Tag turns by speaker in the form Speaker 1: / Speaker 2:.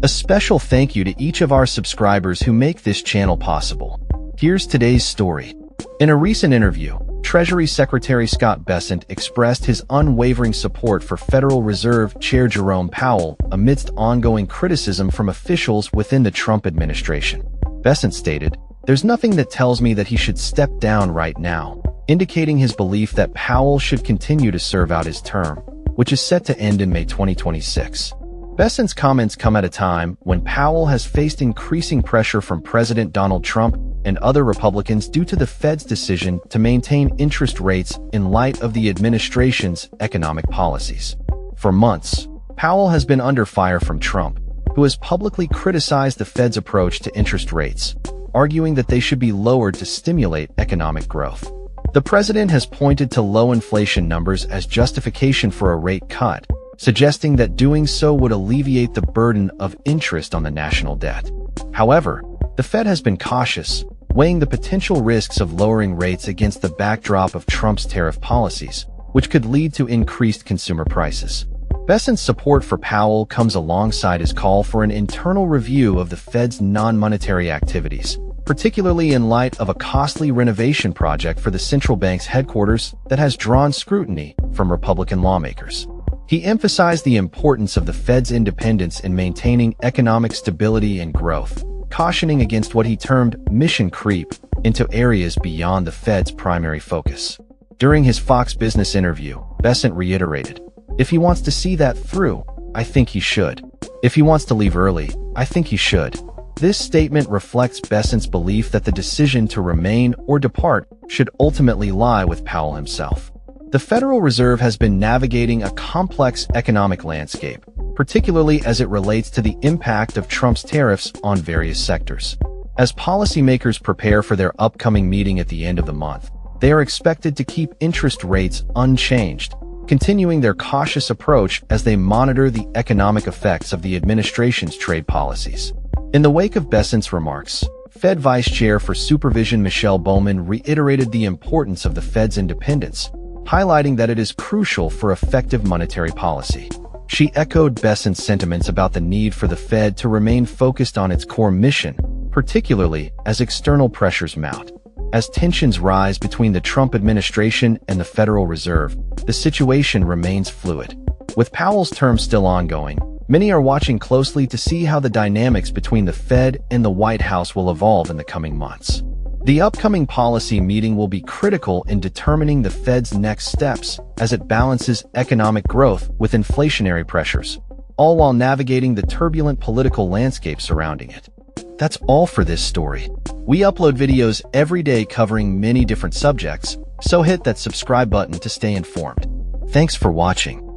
Speaker 1: A special thank you to each of our subscribers who make this channel possible. Here's today's story. In a recent interview, Treasury Secretary Scott Bessent expressed his unwavering support for Federal Reserve Chair Jerome Powell amidst ongoing criticism from officials within the Trump administration. Bessent stated, "There's nothing that tells me that he should step down right now," indicating his belief that Powell should continue to serve out his term, which is set to end in May 2026. Bessent's comments come at a time when Powell has faced increasing pressure from President Donald Trump and other Republicans due to the Fed's decision to maintain interest rates in light of the administration's economic policies. For months, Powell has been under fire from Trump, who has publicly criticized the Fed's approach to interest rates, arguing that they should be lowered to stimulate economic growth. The president has pointed to low inflation numbers as justification for a rate cut, suggesting that doing so would alleviate the burden of interest on the national debt. However, the Fed has been cautious, weighing the potential risks of lowering rates against the backdrop of Trump's tariff policies, which could lead to increased consumer prices. Bessent's support for Powell comes alongside his call for an internal review of the Fed's non-monetary activities, particularly in light of a costly renovation project for the central bank's headquarters that has drawn scrutiny from Republican lawmakers. He emphasized the importance of the Fed's independence in maintaining economic stability and growth, cautioning against what he termed mission creep into areas beyond the Fed's primary focus. During his Fox Business interview, Bessent reiterated, "If he wants to see that through, I think he should. If he wants to leave early, I think he should." This statement reflects Bessent's belief that the decision to remain or depart should ultimately lie with Powell himself. The Federal Reserve has been navigating a complex economic landscape, particularly as it relates to the impact of Trump's tariffs on various sectors. As policymakers prepare for their upcoming meeting at the end of the month, they are expected to keep interest rates unchanged, continuing their cautious approach as they monitor the economic effects of the administration's trade policies. In the wake of Bessent's remarks, Fed Vice Chair for Supervision Michelle Bowman reiterated the importance of the Fed's independence, highlighting that it is crucial for effective monetary policy. She echoed Bessent's sentiments about the need for the Fed to remain focused on its core mission, particularly as external pressures mount. As tensions rise between the Trump administration and the Federal Reserve, the situation remains fluid. With Powell's term still ongoing, many are watching closely to see how the dynamics between the Fed and the White House will evolve in the coming months. The upcoming policy meeting will be critical in determining the Fed's next steps as it balances economic growth with inflationary pressures, all while navigating the turbulent political landscape surrounding it. That's all for this story. We upload videos every day covering many different subjects, so hit that subscribe button to stay informed. Thanks for watching.